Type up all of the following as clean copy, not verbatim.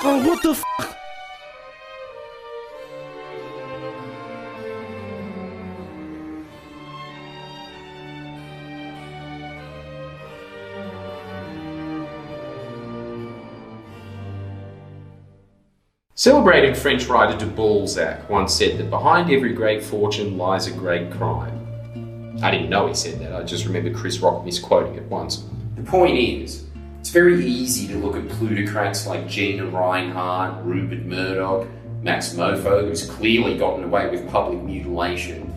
Oh, what the f***? Celebrated French writer de Balzac once said that behind every great fortune lies a great crime. I didn't know he said that, I just remember Chris Rock misquoting it once. The point is, it's very easy to look at plutocrats like Gina Reinhardt, Rupert Murdoch, Max Mofo, who's clearly gotten away with public mutilation,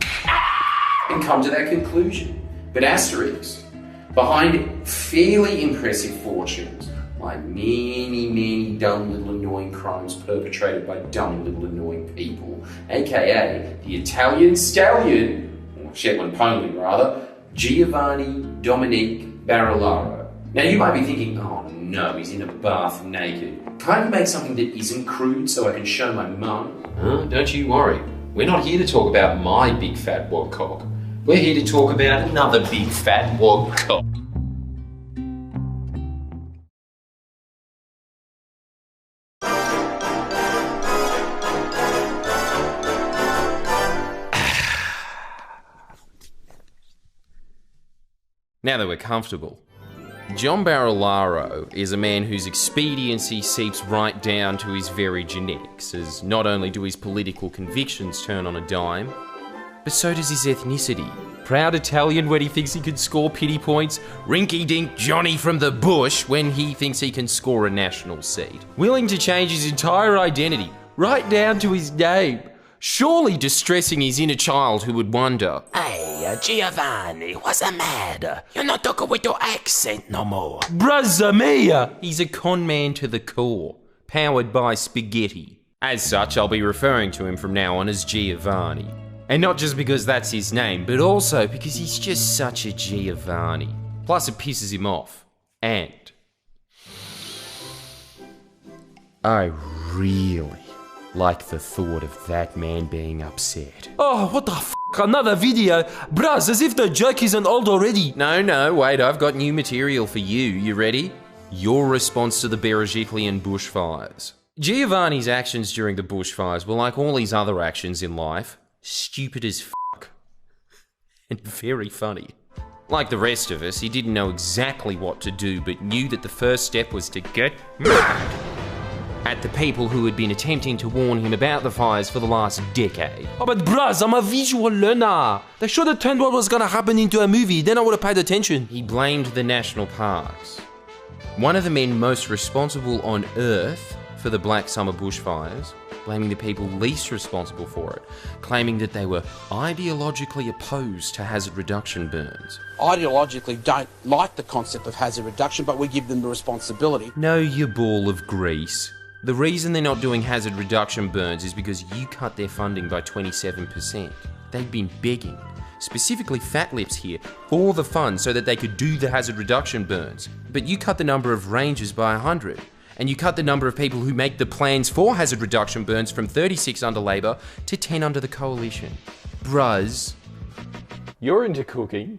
and come to that conclusion. But asterisk, behind fairly impressive fortunes, like many dumb little annoying crimes perpetrated by dumb little annoying people, aka the Italian stallion, or Shetland pony rather, Giovanni Dominique Barilaro. Now you might be thinking, oh no, he's in a bath naked. Can't you make something that isn't crude so I can show my mum? Don't you worry. We're not here to talk about my big fat wad cock. We're here to talk about another big fat wad cock. Now that we're comfortable, John Barilaro is a man whose expediency seeps right down to his very genetics, as not only do his political convictions turn on a dime, but so does his ethnicity. Proud Italian when he thinks he can score pity points, rinky-dink Johnny from the bush when he thinks he can score a national seat. Willing to change his entire identity, right down to his name. Surely distressing his inner child who would wonder, Hey, Giovanni, what's the matter? You're not talking with your accent no more. Bruz mia! He's a con man to the core, powered by spaghetti. As such, I'll be referring to him from now on as Giovanni. And not just because that's his name, but also because he's just such a Giovanni. Plus it pisses him off. And I really like the thought of that man being upset. Oh, what the f***? Another video? Bruz, as if the joke isn't old already. No, wait, I've got new material for you. You ready? Your response to the Berejiklian bushfires. Giovanni's actions during the bushfires were like all his other actions in life. Stupid as f***. And very funny. Like the rest of us, he didn't know exactly what to do, but knew that the first step was to get mad at the people who had been attempting to warn him about the fires for the last decade. Oh, but Bruz, I'm a visual learner. They should have turned what was gonna happen into a movie, then I would have paid attention. He blamed the national parks. One of the men most responsible on Earth for the Black Summer bushfires, blaming the people least responsible for it, claiming that they were ideologically opposed to hazard reduction burns. Ideologically don't like the concept of hazard reduction, but we give them the responsibility. No, you ball of grease. The reason they're not doing hazard reduction burns is because you cut their funding by 27%. They've been begging, specifically Fat Lips here, for the funds so that they could do the hazard reduction burns. But you cut the number of rangers by 100. And you cut the number of people who make the plans for hazard reduction burns from 36 under Labor to 10 under the Coalition. Bruz, you're into cooking.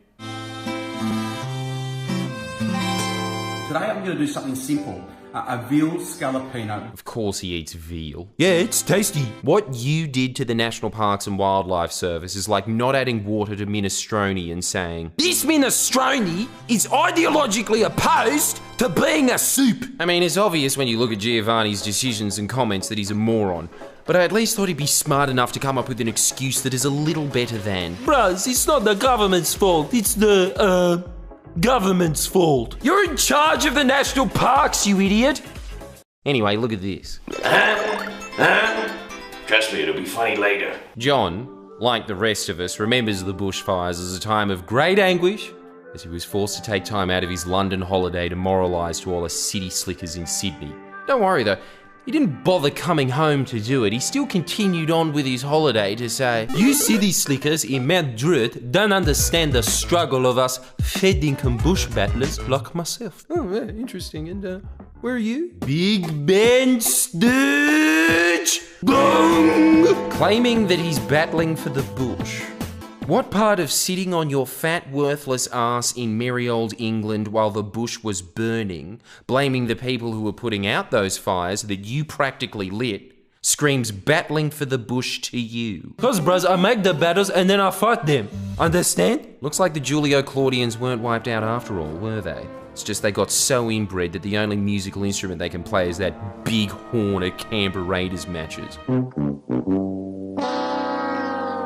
Today I'm going to do something simple. A veal scallopino. Of course he eats veal. Yeah, it's tasty. What you did to the National Parks and Wildlife Service is like not adding water to minestrone and saying, This minestrone is ideologically opposed to being a soup. I mean, it's obvious when you look at Giovanni's decisions and comments that he's a moron. But I at least thought he'd be smart enough to come up with an excuse that is a little better than, Bruz, it's not the government's fault, it's the, government's fault. You're in charge of the national parks, you idiot. Anyway, look at this. Trust me, it'll be funny later. John, like the rest of us, remembers the bushfires as a time of great anguish as he was forced to take time out of his London holiday to moralise to all the city slickers in Sydney. Don't worry though, he didn't bother coming home to do it. He still continued on with his holiday to say, You city slickers in Madrid don't understand the struggle of us fed-income bush battlers like myself. Oh, yeah, interesting. And where are you? Big Ben Stooge! Boom! Claiming that he's battling for the bush What part of sitting on your fat, worthless ass in merry old England while the bush was burning, blaming the people who were putting out those fires that you practically lit, screams battling for the bush to you? Cause Bruz, I make the battles and then I fight them. Understand? Looks like the Julio-Claudians weren't wiped out after all, were they? It's just they got so inbred that the only musical instrument they can play is that big horn at Canberra Raiders matches.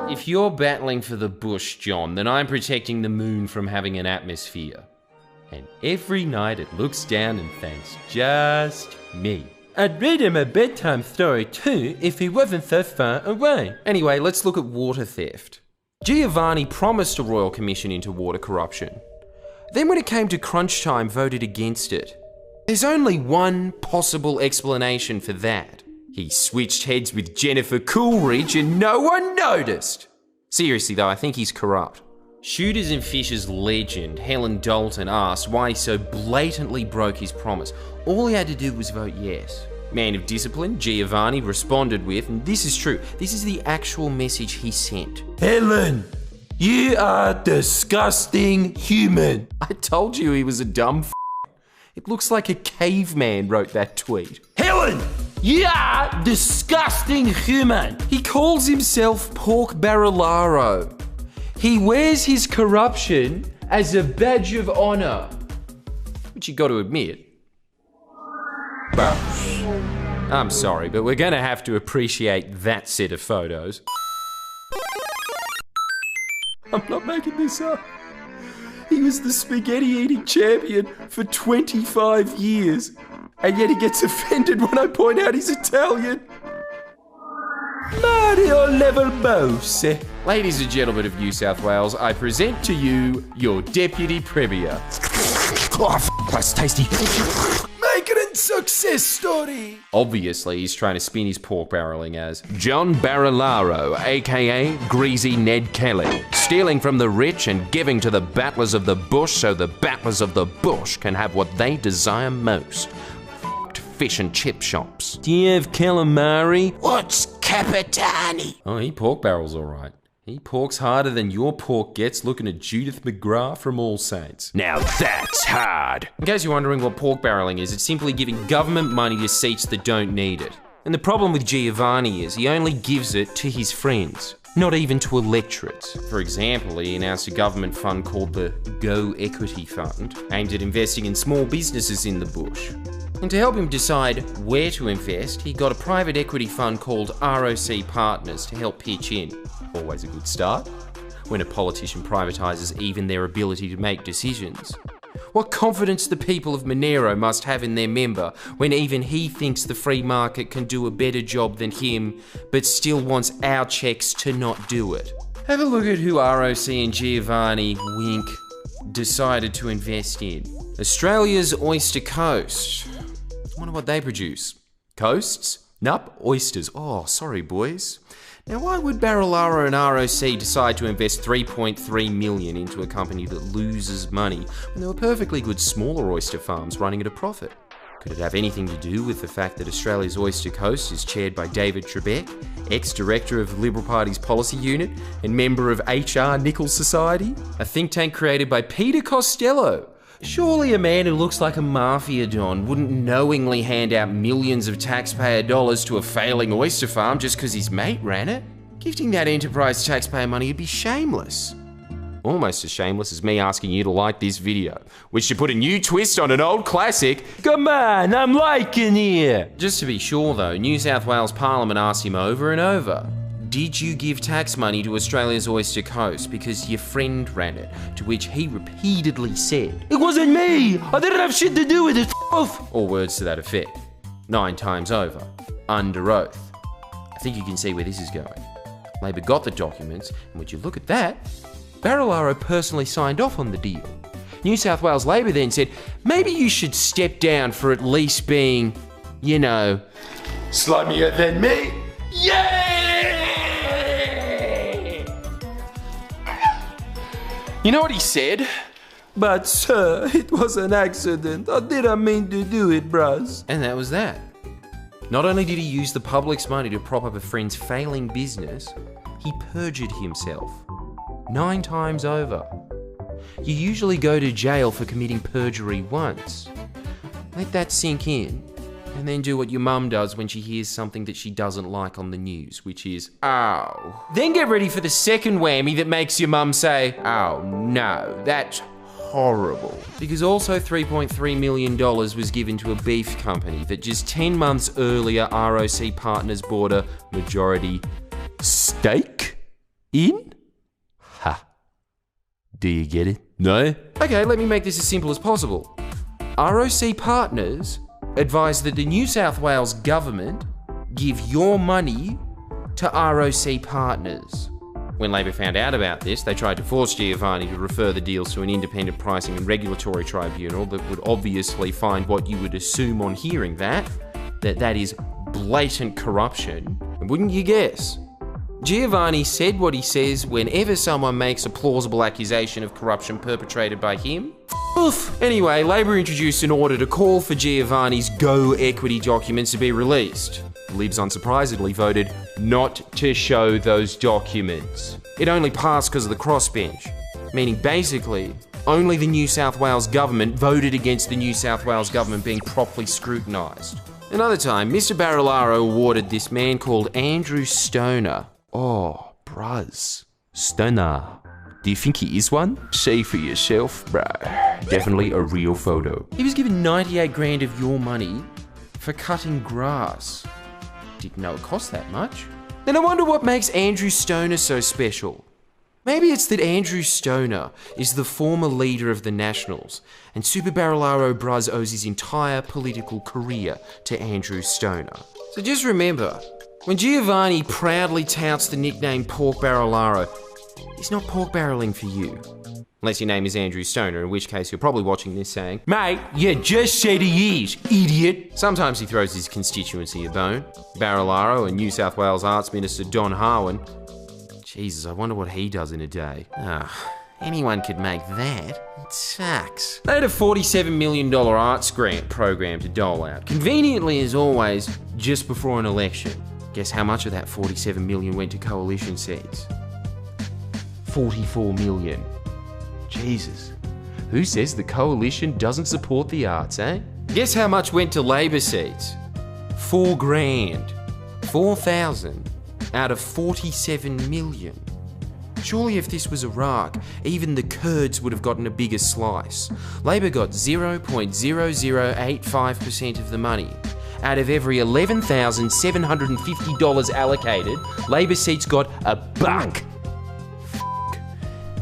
If you're battling for the bush, John, then I'm protecting the moon from having an atmosphere. And every night it looks down and thanks just me. I'd read him a bedtime story too if he wasn't so far away. Anyway, let's look at water theft. Giovanni promised a royal commission into water corruption. Then when it came to crunch time, voted against it. There's only one possible explanation for that. He switched heads with Jennifer Coolidge and no one noticed. Seriously though, I think he's corrupt. Shooters and Fishers legend Helen Dalton asked why he so blatantly broke his promise. All he had to do was vote yes. Man of discipline, Giovanni responded with, and this is true, this is the actual message he sent. Helen, you are disgusting human. I told you he was a dumb f***. It looks like a caveman wrote that tweet. Helen, you are disgusting human. He calls himself Pork Barillaro. He wears his corruption as a badge of honor. But you got to admit, I'm sorry, but we're gonna have to appreciate that set of photos. I'm not making this up. He was the spaghetti eating champion for 25 years. And yet he gets offended when I point out he's Italian. Mario Leverbose. Ladies and gentlemen of New South Wales, I present to you your Deputy Premier. Oh, that's tasty. Make it a success story. Obviously, he's trying to spin his pork barreling as John Barilaro, aka Greasy Ned Kelly, stealing from the rich and giving to the battlers of the bush so the battlers of the bush can have what they desire most. Fish and chip shops. Do you have calamari? What's Capitani? Oh, he pork barrels all right. He porks harder than your pork gets looking at Judith McGrath from All Saints. Now that's hard. In case you're wondering what pork barreling is, it's simply giving government money to seats that don't need it. And the problem with Giovanni is he only gives it to his friends, not even to electorates. For example, he announced a government fund called the Go Equity Fund, aimed at investing in small businesses in the bush. And to help him decide where to invest, he got a private equity fund called ROC Partners to help pitch in. Always a good start, when a politician privatises even their ability to make decisions. What confidence the people of Monero must have in their member when even he thinks the free market can do a better job than him, but still wants our checks to not do it. Have a look at who ROC and Giovanni, wink, decided to invest in. Australia's Oyster Coast. Wonder what they produce. Coasts? Nup, oysters. Oh, sorry boys. Now why would Barilaro and ROC decide to invest $3.3 million into a company that loses money when there were perfectly good smaller oyster farms running at a profit? Could it have anything to do with the fact that Australia's Oyster Coast is chaired by David Trebek, ex-director of the Liberal Party's policy unit and member of HR Nichols Society? A think tank created by Peter Costello. Surely a man who looks like a mafia don wouldn't knowingly hand out millions of taxpayer dollars to a failing oyster farm just because his mate ran it? Gifting that enterprise taxpayer money would be shameless. Almost as shameless as me asking you to like this video, which should put a new twist on an old classic. Come on, I'm liking here. Just to be sure though, New South Wales Parliament asked him over and over, did you give tax money to Australia's Oyster Coast because your friend ran it? To which he repeatedly said, it wasn't me! I didn't have shit to do with it, off! Or words to that effect. 9 times over. Under oath. I think you can see where this is going. Labor got the documents, and would you look at that? Barilaro personally signed off on the deal. New South Wales Labor then said, maybe you should step down for at least being, you know... slimier than me? Yeah! You know what he said? But sir, it was an accident. I didn't mean to do it, Bruz. And that was that. Not only did he use the public's money to prop up a friend's failing business, he perjured himself. 9 times over. You usually go to jail for committing perjury once. Let that sink in, and then do what your mum does when she hears something that she doesn't like on the news, which is, "Ow." Then get ready for the second whammy that makes your mum say, "Oh no, that's horrible." Because also $3.3 million was given to a beef company that just 10 months earlier ROC Partners bought a majority stake in? Ha. Do you get it? No? Okay, let me make this as simple as possible. ROC Partners advised that the New South Wales government give your money to ROC Partners. When Labor found out about this, they tried to force Giovanni to refer the deals to an independent pricing and regulatory tribunal that would obviously find what you would assume on hearing that is blatant corruption. And wouldn't you guess? Giovanni said what he says whenever someone makes a plausible accusation of corruption perpetrated by him. Oof. Anyway, Labor introduced an order to call for Giovanni's Go equity documents to be released. Libs unsurprisingly voted not to show those documents. It only passed because of the crossbench, meaning basically only the New South Wales government voted against the New South Wales government being properly scrutinised. Another time, Mr. Barilaro awarded this man called Andrew Stoner. Oh, Bruz. Stoner. Do you think he is one? See for yourself, bro. Definitely a real photo. He was given 98 grand of your money for cutting grass. Didn't know it cost that much. Then I wonder what makes Andrew Stoner so special. Maybe it's that Andrew Stoner is the former leader of the Nationals, and Super Barilaro Bruz owes his entire political career to Andrew Stoner. So just remember, when Giovanni proudly touts the nickname Pork Barilaro, he's not pork barreling for you. Unless your name is Andrew Stoner, in which case you're probably watching this saying, "Mate, you just said he is, idiot." Sometimes he throws his constituency a bone. Barilaro and New South Wales Arts Minister Don Harwin. Jesus, I wonder what he does in a day. Anyone could make that. It sucks. They had a $47 million arts grant program to dole out. Conveniently, as always, just before an election. Guess how much of that $47 million went to coalition seats? $44 million. Jesus. Who says the coalition doesn't support the arts, eh? Guess how much went to Labor seats? $4 grand. 4,000 out of 47 million. Surely if this was Iraq, even the Kurds would have gotten a bigger slice. Labor got 0.0085% of the money. Out of every $11,750 allocated, Labor seats got $1.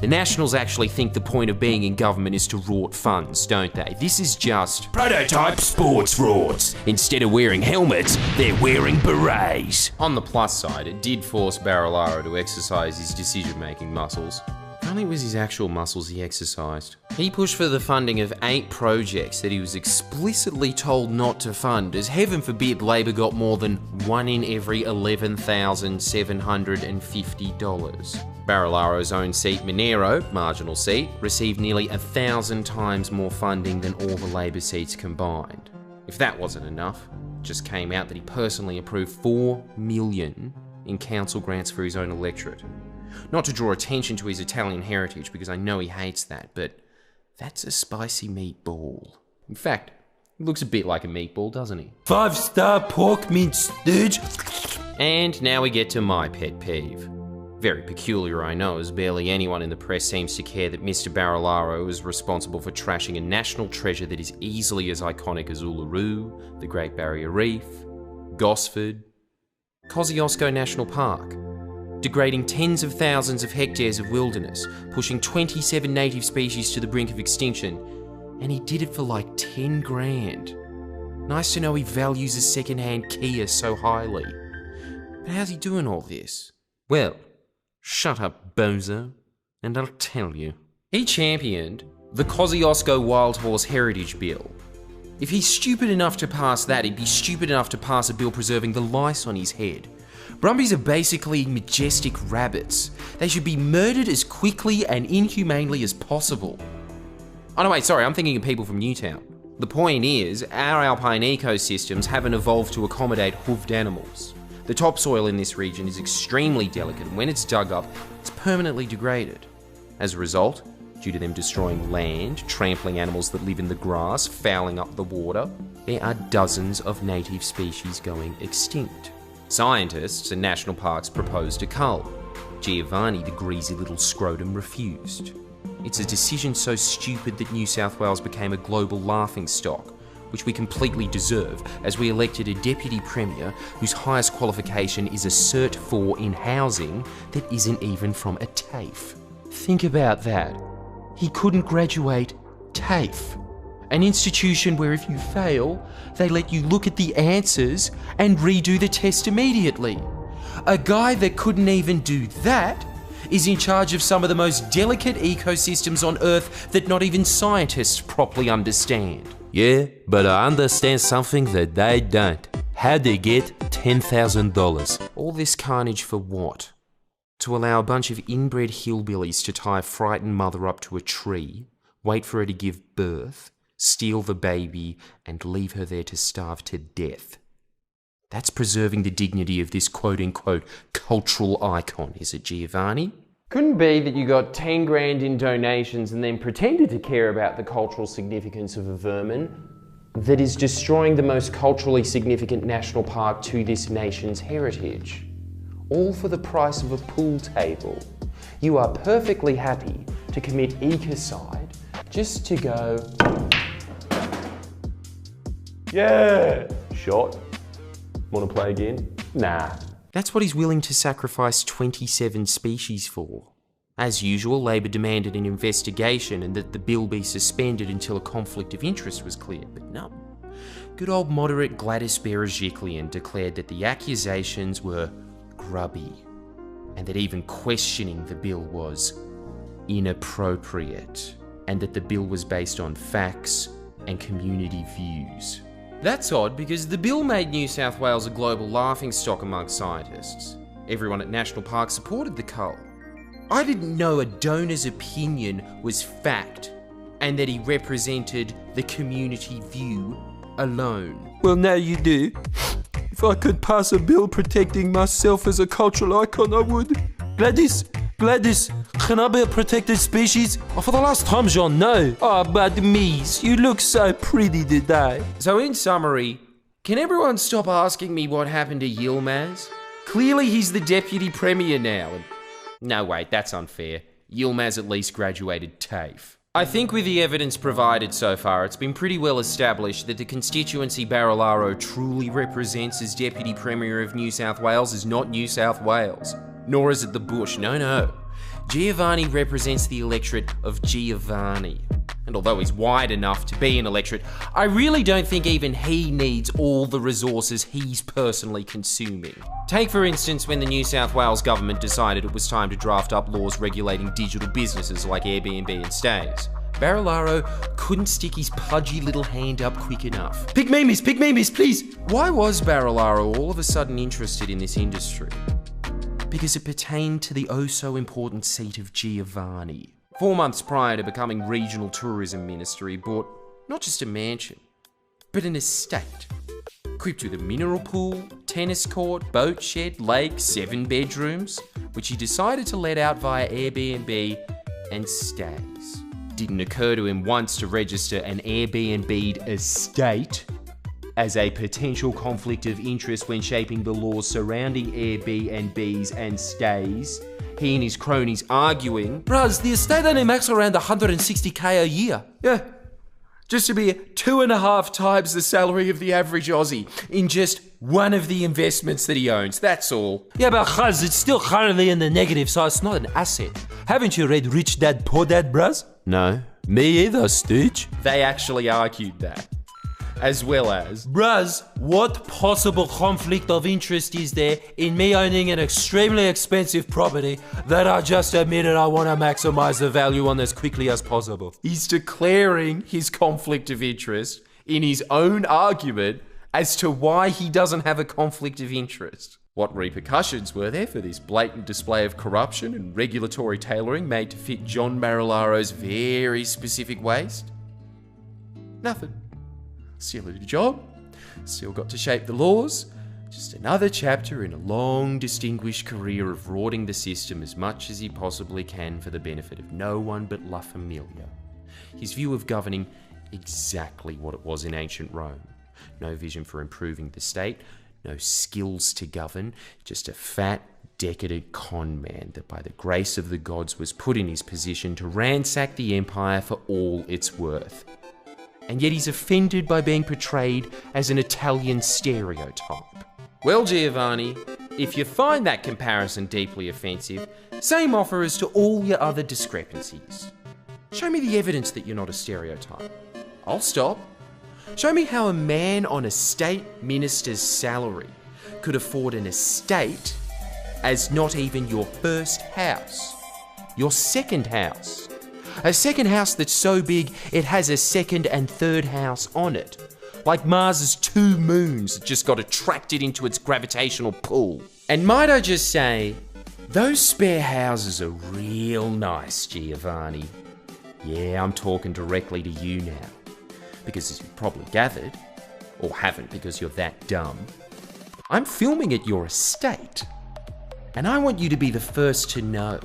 The Nationals actually think the point of being in government is to rort funds, don't they? This is just prototype sports rorts. Instead of wearing helmets, they're wearing berets. On the plus side, it did force Barilaro to exercise his decision-making muscles. If only it was his actual muscles he exercised. He pushed for the funding of 8 projects that he was explicitly told not to fund, as heaven forbid Labor got more than 1 in every $11,750. Barilaro's own seat, Monero, marginal seat, received nearly 1,000 times more funding than all the Labor seats combined. If that wasn't enough, it just came out that he personally approved $4 million in council grants for his own electorate. Not to draw attention to his Italian heritage, because I know he hates that, but that's a spicy meatball. In fact, he looks a bit like a meatball, doesn't he? 5-star pork mince, dude. And now we get to my pet peeve. Very peculiar, I know, as barely anyone in the press seems to care that Mr. Barilaro is responsible for trashing a national treasure that is easily as iconic as Uluru, the Great Barrier Reef, Gosford, Kosciuszko National Park, degrading tens of thousands of hectares of wilderness, pushing 27 native species to the brink of extinction, and he did it for like 10 grand. Nice to know he values a second-hand Kia so highly. But how's he doing all this? Well, shut up, bozo, and I'll tell you. He championed the Kosciuszko Wild Horse Heritage Bill. If he's stupid enough to pass that, he'd be stupid enough to pass a bill preserving the lice on his head. Brumbies are basically majestic rabbits. They should be murdered as quickly and inhumanely as possible. Oh no, wait, sorry, I'm thinking of people from Newtown. The point is, our alpine ecosystems haven't evolved to accommodate hoofed animals. The topsoil in this region is extremely delicate, and when it's dug up, it's permanently degraded. As a result, due to them destroying land, trampling animals that live in the grass, fouling up the water, there are dozens of native species going extinct. Scientists and national parks proposed a cull. Giovanni, the greasy little scrotum, refused. It's a decision so stupid that New South Wales became a global laughingstock, which we completely deserve, as we elected a deputy premier whose highest qualification is a Cert 4 in housing that isn't even from a TAFE. Think about that. He couldn't graduate TAFE, an institution where if you fail, they let you look at the answers and redo the test immediately. A guy that couldn't even do that is in charge of some of the most delicate ecosystems on Earth that not even scientists properly understand. Yeah, but I understand something that they don't. How'd they get $10,000? All this carnage for what? To allow a bunch of inbred hillbillies to tie a frightened mother up to a tree, wait for her to give birth, steal the baby, and leave her there to starve to death. That's preserving the dignity of this quote-unquote cultural icon, is it, Giovanni? Couldn't be that you got 10 grand in donations and then pretended to care about the cultural significance of a vermin that is destroying the most culturally significant national park to this nation's heritage. All for the price of a pool table. You are perfectly happy to commit ecocide just to go, yeah, shot. Want to play again? Nah. That's what he's willing to sacrifice 27 species for. As usual, Labor demanded an investigation and that the bill be suspended until a conflict of interest was cleared, but no. Good old moderate Gladys Berejiklian declared that the accusations were grubby, and that even questioning the bill was inappropriate, and that the bill was based on facts and community views. That's odd because the bill made New South Wales a global laughingstock among scientists. Everyone at National Park supported the cull. I didn't know a donor's opinion was fact and that he represented the community view alone. Well, now you do. If I could pass a bill protecting myself as a cultural icon, I would. Gladys, can I be a protected species? Oh, for the last time, Jean, no. Oh, but Mies, you look so pretty today. So in summary, can everyone stop asking me what happened to Yilmaz? Clearly he's the deputy premier now. And no, wait, that's unfair. Yilmaz at least graduated TAFE. I think with the evidence provided so far, it's been pretty well established that the constituency Barilaro truly represents as Deputy Premier of New South Wales is not New South Wales. Nor is it the bush, no. Giovanni represents the electorate of Giovanni. And although he's wide enough to be an electorate, I really don't think even he needs all the resources he's personally consuming. Take for instance when the New South Wales government decided it was time to draft up laws regulating digital businesses like Airbnb and stays. Barilaro couldn't stick his pudgy little hand up quick enough. Pick me, miss, please! Why was Barilaro all of a sudden interested in this industry? Because it pertained to the oh-so-important seat of Giovanni. 4 months prior to becoming regional tourism minister, he bought not just a mansion, but an estate. Equipped with a mineral pool, tennis court, boat shed, lake, 7 bedrooms, which he decided to let out via Airbnb and stays. Didn't occur to him once to register an Airbnb'd estate as a potential conflict of interest when shaping the laws surrounding Airbnbs and stays. He and his cronies arguing, Bruz, the estate only makes around 160k a year. Yeah, just to be 2.5 times the salary of the average Aussie in just one of the investments that he owns, that's all. Yeah, but Khaz, it's still currently in the negative, so it's not an asset. Haven't you read Rich Dad Poor Dad, Bruz? No, me either, Stooge. They actually argued that. As well as, Bruz, what possible conflict of interest is there in me owning an extremely expensive property that I just admitted I want to maximize the value on as quickly as possible? he's declaring his conflict of interest in his own argument as to why he doesn't have a conflict of interest. What repercussions were there for this blatant display of corruption and regulatory tailoring made to fit John Barilaro's very specific waist? Nothing. Still had a job, still got to shape the laws, Just another chapter in a long, distinguished career of rorting the system as much as he possibly can for the benefit of no one but La Familia. His view of governing exactly what it was in ancient Rome. No vision for improving the state, no skills to govern, just a fat, decadent con man that by the grace of the gods was put in his position to ransack the empire for all it's worth. And yet he's offended by being portrayed as an Italian stereotype. Well, Giovanni, if you find that comparison deeply offensive, same offer as to all your other discrepancies. Show me the evidence that you're not a stereotype. I'll stop. Show me how a man on a state minister's salary could afford an estate as not even your first house, your second house. A second house that's so big it has a second and third house on it. Like Mars's 2 moons that just got attracted into its gravitational pull. And might I just say, those spare houses are real nice, Giovanni. Yeah, I'm talking directly to you now. Because as you've probably gathered, or haven't because you're that dumb, I'm filming at your estate. And I want you to be the first to know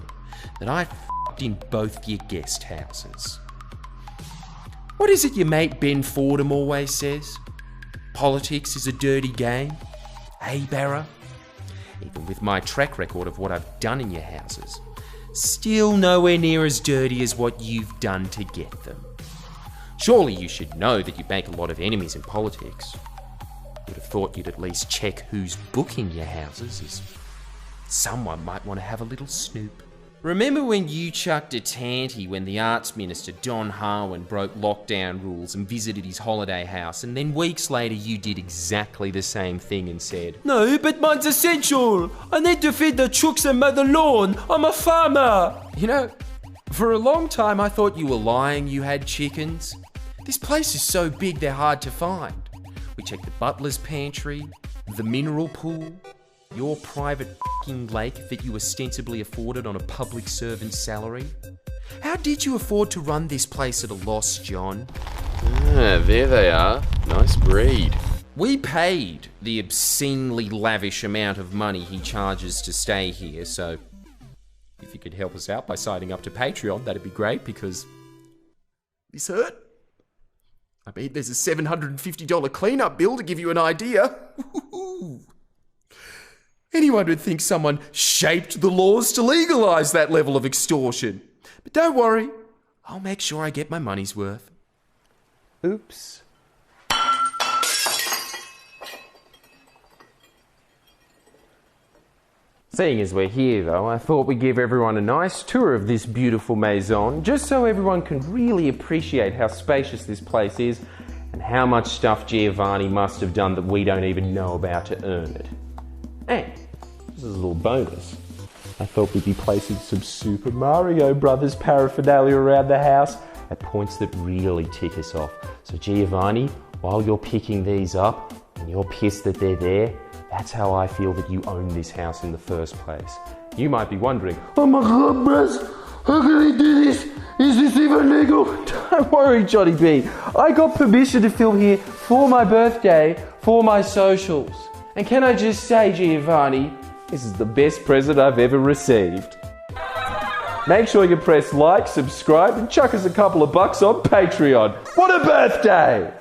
that I f***ed in both your guest houses. What is it your mate Ben Fordham always says? Politics is a dirty game. Hey, Barra? Even with my track record of what I've done in your houses, still nowhere near as dirty as what you've done to get them. Surely you should know that you make a lot of enemies in politics. Would have thought you'd at least check who's booking your houses, as someone might want to have a little snoop. Remember when you chucked a tanty when the arts minister Don Harwin broke lockdown rules and visited his holiday house, and then weeks later you did exactly the same thing and said, No, but mine's essential. I need to feed the chooks and mow the lawn. I'm a farmer. You know, for a long time I thought you were lying you had chickens. This place is so big they're hard to find. We checked the butler's pantry, the mineral pool, your private f***ing lake that you ostensibly afforded on a public servant's salary. How did you afford to run this place at a loss, John? Ah, there they are. Nice breed. We paid the obscenely lavish amount of money he charges to stay here, so if you could help us out by signing up to Patreon, that'd be great, because this hurt. I mean, there's a $750 cleanup bill to give you an idea. Anyone would think someone shaped the laws to legalise that level of extortion. But don't worry, I'll make sure I get my money's worth. Oops. Seeing as we're here though, I thought we'd give everyone a nice tour of this beautiful maison, just so everyone can really appreciate how spacious this place is and how much stuff Giovanni must have done that we don't even know about to earn it. And, this is a little bonus, I thought we'd be placing some Super Mario Brothers paraphernalia around the house at points that really tick us off. So Giovanni, while you're picking these up and you're pissed that they're there, that's how I feel that you own this house in the first place. You might be wondering, oh my God, Bruz, how can I do this? Is this even legal? Don't worry, Johnny B. I got permission to film here for my birthday, for my socials. And can I just say, Giovanni, this is the best present I've ever received. Make sure you press like, subscribe, and chuck us a couple of bucks on Patreon. What a birthday!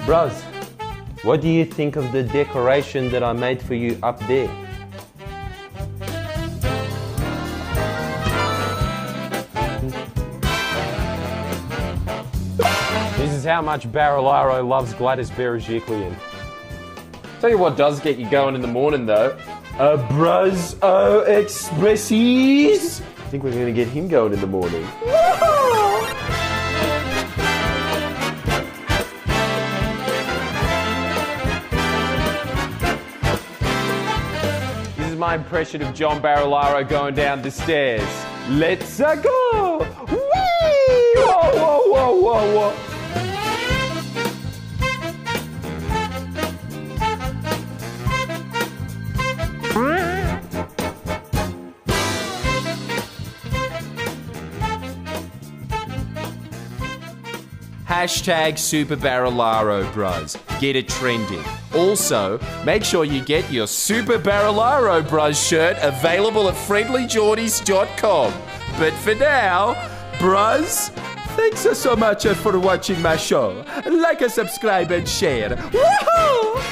Bruz, what do you think of the decoration that I made for you up there? This is how much Barilaro loves Gladys Berejiklian. Tell you what does get you going in the morning though. A Bruz Expressies. I think we're going to get him going in the morning. My impression of John Barilaro going down the stairs. Let's go! Whee! Whoa, whoa, whoa, whoa, whoa. Hashtag Super Barrelaro Bruz. Get it trending. Also, make sure you get your Super Barrelaro Bruz shirt available at friendlyjordies.com. But for now, Bruz, thanks so much for watching my show. Like and subscribe and share. Woohoo!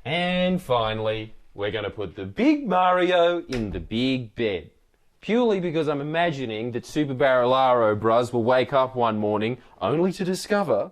And finally, we're going to put the big Mario in the big bed. Purely because I'm imagining that Super Barrelaro Bruz will wake up one morning only to discover